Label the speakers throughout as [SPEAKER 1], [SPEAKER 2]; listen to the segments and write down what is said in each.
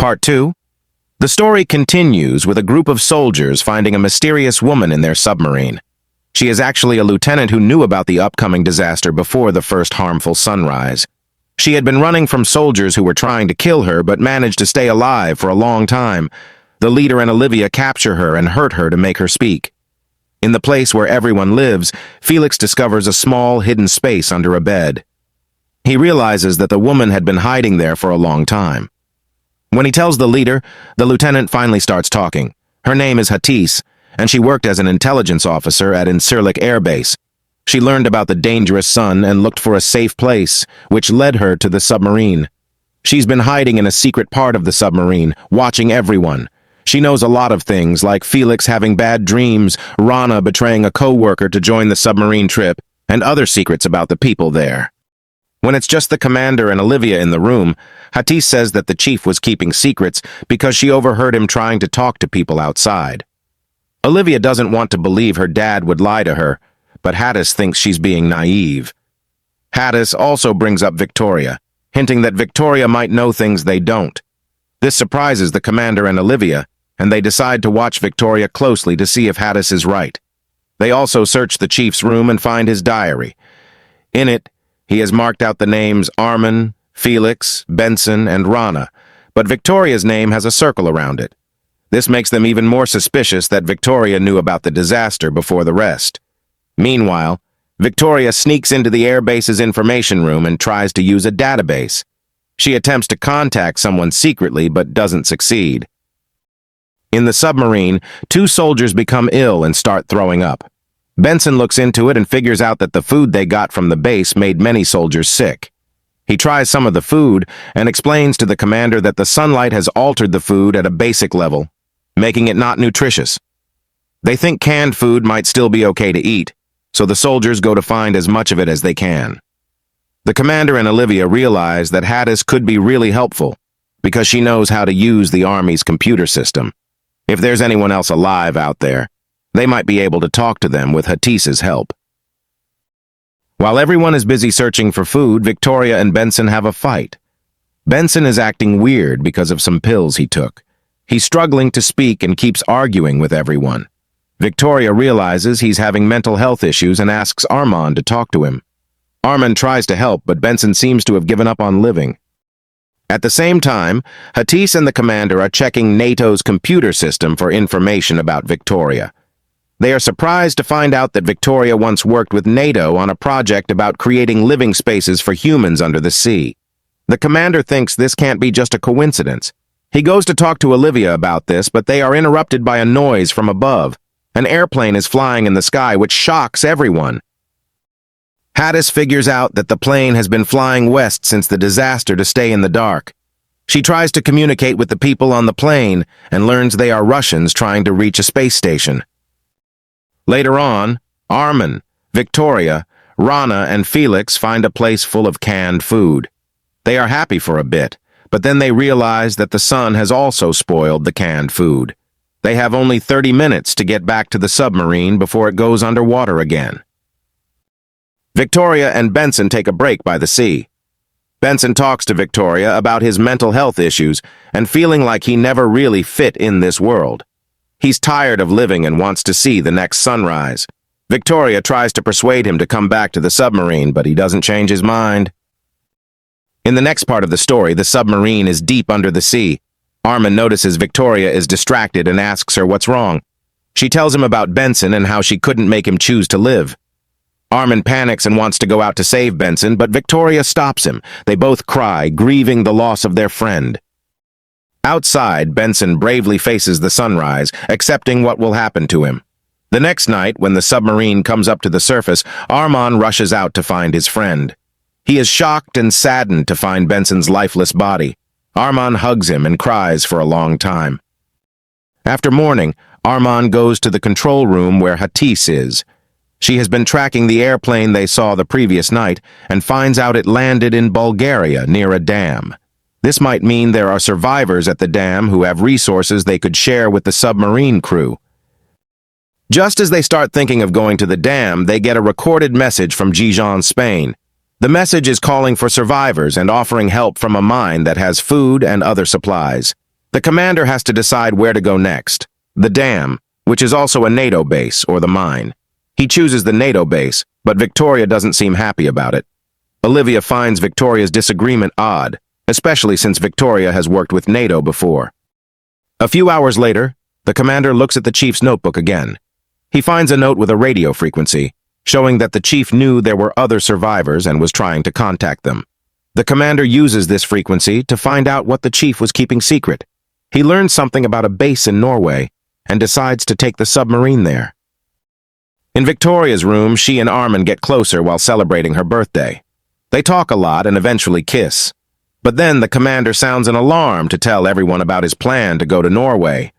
[SPEAKER 1] Part 2. The story continues with a group of soldiers finding a mysterious woman in their submarine. She is actually a lieutenant who knew about the upcoming disaster before the first harmful sunrise. She had been running from soldiers who were trying to kill her but managed to stay alive for a long time. The leader and Olivia capture her and hurt her to make her speak. In the place where everyone lives, Felix discovers a small, hidden space under a bed. He realizes that the woman had been hiding there for a long time. When he tells the leader, the lieutenant finally starts talking. Her name is Hattis, and she worked as an intelligence officer at Incirlik Air Base. She learned about the dangerous sun and looked for a safe place, which led her to the submarine. She's been hiding in a secret part of the submarine, watching everyone. She knows a lot of things, like Felix having bad dreams, Rana betraying a co-worker to join the submarine trip, and other secrets about the people there. When it's just the commander and Olivia in the room, Hattis says that the chief was keeping secrets because she overheard him trying to talk to people outside. Olivia doesn't want to believe her dad would lie to her, but Hattis thinks she's being naive. Hattis also brings up Victoria, hinting that Victoria might know things they don't. This surprises the commander and Olivia, and they decide to watch Victoria closely to see if Hattis is right. They also search the chief's room and find his diary. In it, he has marked out the names Arman, Felix, Benson, and Rana, but Victoria's name has a circle around it. This makes them even more suspicious that Victoria knew about the disaster before the rest. Meanwhile, Victoria sneaks into the airbase's information room and tries to use a database. She attempts to contact someone secretly but doesn't succeed. In the submarine, two soldiers become ill and start throwing up. Benson looks into it and figures out that the food they got from the base made many soldiers sick. He tries some of the food and explains to the commander that the sunlight has altered the food at a basic level, making it not nutritious. They think canned food might still be okay to eat, so the soldiers go to find as much of it as they can. The commander and Olivia realize that Hattis could be really helpful because she knows how to use the Army's computer system. If there's anyone else alive out there, they might be able to talk to them with Hattis's help. While everyone is busy searching for food, Victoria and Benson have a fight. Benson is acting weird because of some pills he took. He's struggling to speak and keeps arguing with everyone. Victoria realizes he's having mental health issues and asks Arman to talk to him. Arman tries to help, but Benson seems to have given up on living. At the same time, Hattis and the commander are checking NATO's computer system for information about Victoria. They are surprised to find out that Victoria once worked with NATO on a project about creating living spaces for humans under the sea. The commander thinks this can't be just a coincidence. He goes to talk to Olivia about this, but they are interrupted by a noise from above. An airplane is flying in the sky, which shocks everyone. Hattis figures out that the plane has been flying west since the disaster to stay in the dark. She tries to communicate with the people on the plane and learns they are Russians trying to reach a space station. Later on, Arman, Victoria, Rana, and Felix find a place full of canned food. They are happy for a bit, but then they realize that the sun has also spoiled the canned food. They have only 30 minutes to get back to the submarine before it goes underwater again. Victoria and Benson take a break by the sea. Benson talks to Victoria about his mental health issues and feeling like he never really fit in this world. He's tired of living and wants to see the next sunrise. Victoria tries to persuade him to come back to the submarine, but he doesn't change his mind. In the next part of the story, the submarine is deep under the sea. Arman notices Victoria is distracted and asks her what's wrong. She tells him about Benson and how she couldn't make him choose to live. Arman panics and wants to go out to save Benson, but Victoria stops him. They both cry, grieving the loss of their friend. Outside, Benson bravely faces the sunrise, accepting what will happen to him. The next night, when the submarine comes up to the surface, Arman rushes out to find his friend. He is shocked and saddened to find Benson's lifeless body. Arman hugs him and cries for a long time. After morning, Arman goes to the control room where Hattis is. She has been tracking the airplane they saw the previous night and finds out it landed in Bulgaria near a dam. This might mean there are survivors at the dam who have resources they could share with the submarine crew. Just as they start thinking of going to the dam, they get a recorded message from Gijón, Spain. The message is calling for survivors and offering help from a mine that has food and other supplies. The commander has to decide where to go next. The dam, which is also a NATO base, or the mine. He chooses the NATO base, but Victoria doesn't seem happy about it. Olivia finds Victoria's disagreement odd, especially since Victoria has worked with NATO before. A few hours later, the commander looks at the chief's notebook again. He finds a note with a radio frequency, showing that the chief knew there were other survivors and was trying to contact them. The commander uses this frequency to find out what the chief was keeping secret. He learns something about a base in Norway and decides to take the submarine there. In Victoria's room, she and Arman get closer while celebrating her birthday. They talk a lot and eventually kiss. But then the commander sounds an alarm to tell everyone about his plan to go to Norway.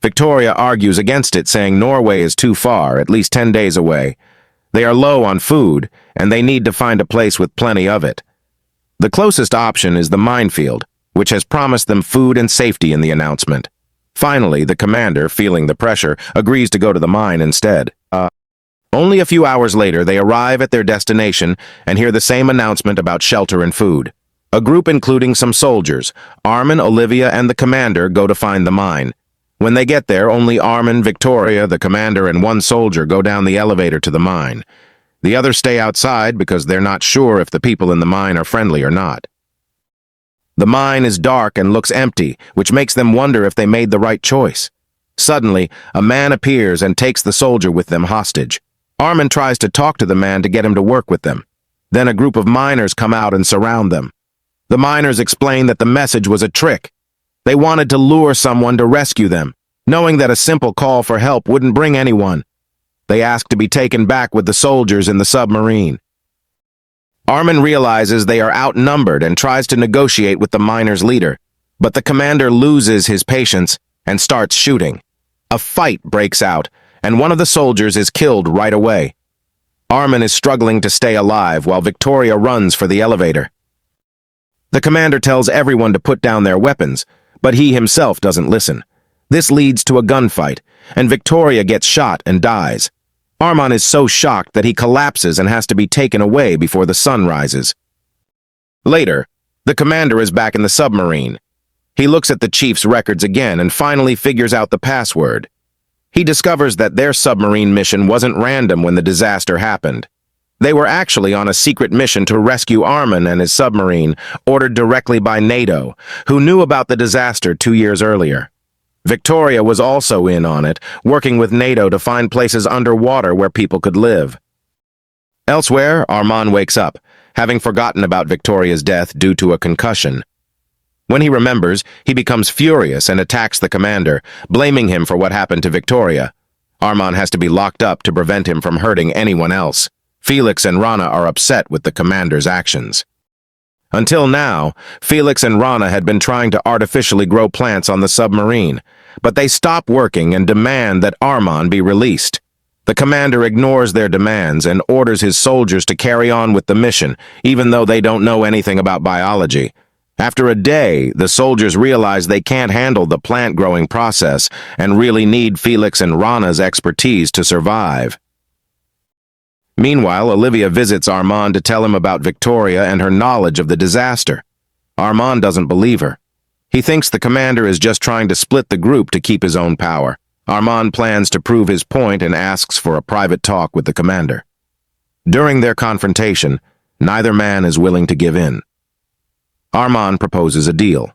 [SPEAKER 1] Victoria argues against it, saying Norway is too far, at least 10 days away. They are low on food, and they need to find a place with plenty of it. The closest option is the minefield, which has promised them food and safety in the announcement. Finally, the commander, feeling the pressure, agrees to go to the mine instead. Only a few hours later, they arrive at their destination and hear the same announcement about shelter and food. A group including some soldiers, Arman, Olivia, and the commander go to find the mine. When they get there, only Arman, Victoria, the commander, and one soldier go down the elevator to the mine. The others stay outside because they're not sure if the people in the mine are friendly or not. The mine is dark and looks empty, which makes them wonder if they made the right choice. Suddenly, a man appears and takes the soldier with them hostage. Arman tries to talk to the man to get him to work with them. Then a group of miners come out and surround them. The miners explain that the message was a trick. They wanted to lure someone to rescue them, knowing that a simple call for help wouldn't bring anyone. They ask to be taken back with the soldiers in the submarine. Arman realizes they are outnumbered and tries to negotiate with the miners' leader, but the commander loses his patience and starts shooting. A fight breaks out, and one of the soldiers is killed right away. Arman is struggling to stay alive while Victoria runs for the elevator. The commander tells everyone to put down their weapons, but he himself doesn't listen. This leads to a gunfight, and Victoria gets shot and dies. Arman is so shocked that he collapses and has to be taken away before the sun rises. Later, the commander is back in the submarine. He looks at the chief's records again and finally figures out the password. He discovers that their submarine mission wasn't random when the disaster happened. They were actually on a secret mission to rescue Arman and his submarine, ordered directly by NATO, who knew about the disaster 2 years earlier. Victoria was also in on it, working with NATO to find places underwater where people could live. Elsewhere, Arman wakes up, having forgotten about Victoria's death due to a concussion. When he remembers, he becomes furious and attacks the commander, blaming him for what happened to Victoria. Arman has to be locked up to prevent him from hurting anyone else. Felix and Rana are upset with the commander's actions. Until now, Felix and Rana had been trying to artificially grow plants on the submarine, but they stop working and demand that Arman be released. The commander ignores their demands and orders his soldiers to carry on with the mission, even though they don't know anything about biology. After a day, the soldiers realize they can't handle the plant-growing process and really need Felix and Rana's expertise to survive. Meanwhile, Olivia visits Arman to tell him about Victoria and her knowledge of the disaster. Arman doesn't believe her. He thinks the commander is just trying to split the group to keep his own power. Arman plans to prove his point and asks for a private talk with the commander. During their confrontation, neither man is willing to give in. Arman proposes a deal.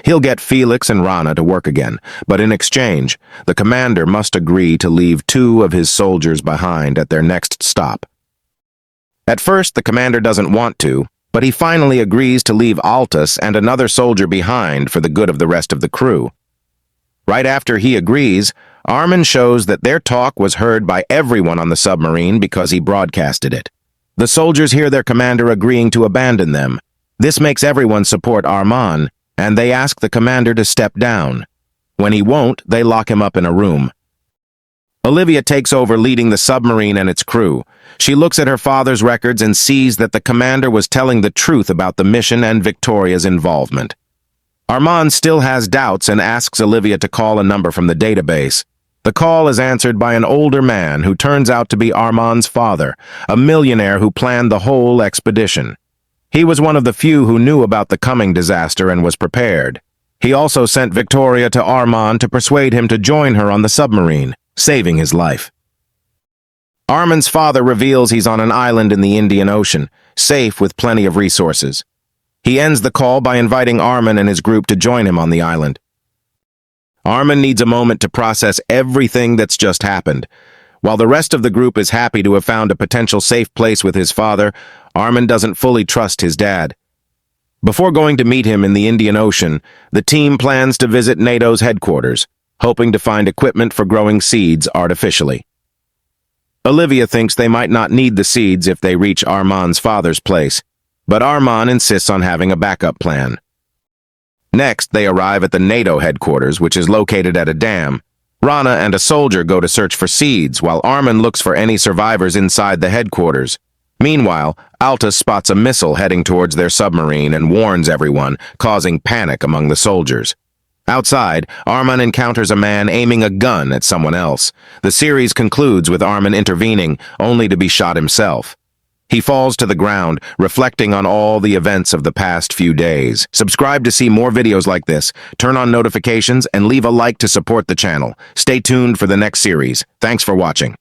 [SPEAKER 1] He'll get Felix and Rana to work again, but in exchange, the commander must agree to leave 2 of his soldiers behind at their next stop. At first, the commander doesn't want to, but he finally agrees to leave Altus and another soldier behind for the good of the rest of the crew. Right after he agrees, Arman shows that their talk was heard by everyone on the submarine because he broadcasted it. The soldiers hear their commander agreeing to abandon them. This makes everyone support Arman, and they ask the commander to step down. When he won't, they lock him up in a room. Olivia takes over leading the submarine and its crew. She looks at her father's records and sees that the commander was telling the truth about the mission and Victoria's involvement. Arman still has doubts and asks Olivia to call a number from the database. The call is answered by an older man who turns out to be Arman's father, a millionaire who planned the whole expedition. He was one of the few who knew about the coming disaster and was prepared. He also sent Victoria to Arman to persuade him to join her on the submarine, saving his life. Arman's father reveals he's on an island in the Indian Ocean, safe with plenty of resources. He ends the call by inviting Arman and his group to join him on the island. Arman needs a moment to process everything that's just happened. While the rest of the group is happy to have found a potential safe place with his father, Arman doesn't fully trust his dad. Before going to meet him in the Indian Ocean, the team plans to visit NATO's headquarters, hoping to find equipment for growing seeds artificially. Olivia thinks they might not need the seeds if they reach Arman's father's place, but Arman insists on having a backup plan. Next, they arrive at the NATO headquarters, which is located at a dam. Rana and a soldier go to search for seeds, while Arman looks for any survivors inside the headquarters. Meanwhile, Alta spots a missile heading towards their submarine and warns everyone, causing panic among the soldiers. Outside, Arman encounters a man aiming a gun at someone else. The series concludes with Arman intervening, only to be shot himself. He falls to the ground, reflecting on all the events of the past few days. Subscribe to see more videos like this, turn on notifications, and leave a like to support the channel. Stay tuned for the next series. Thanks for watching.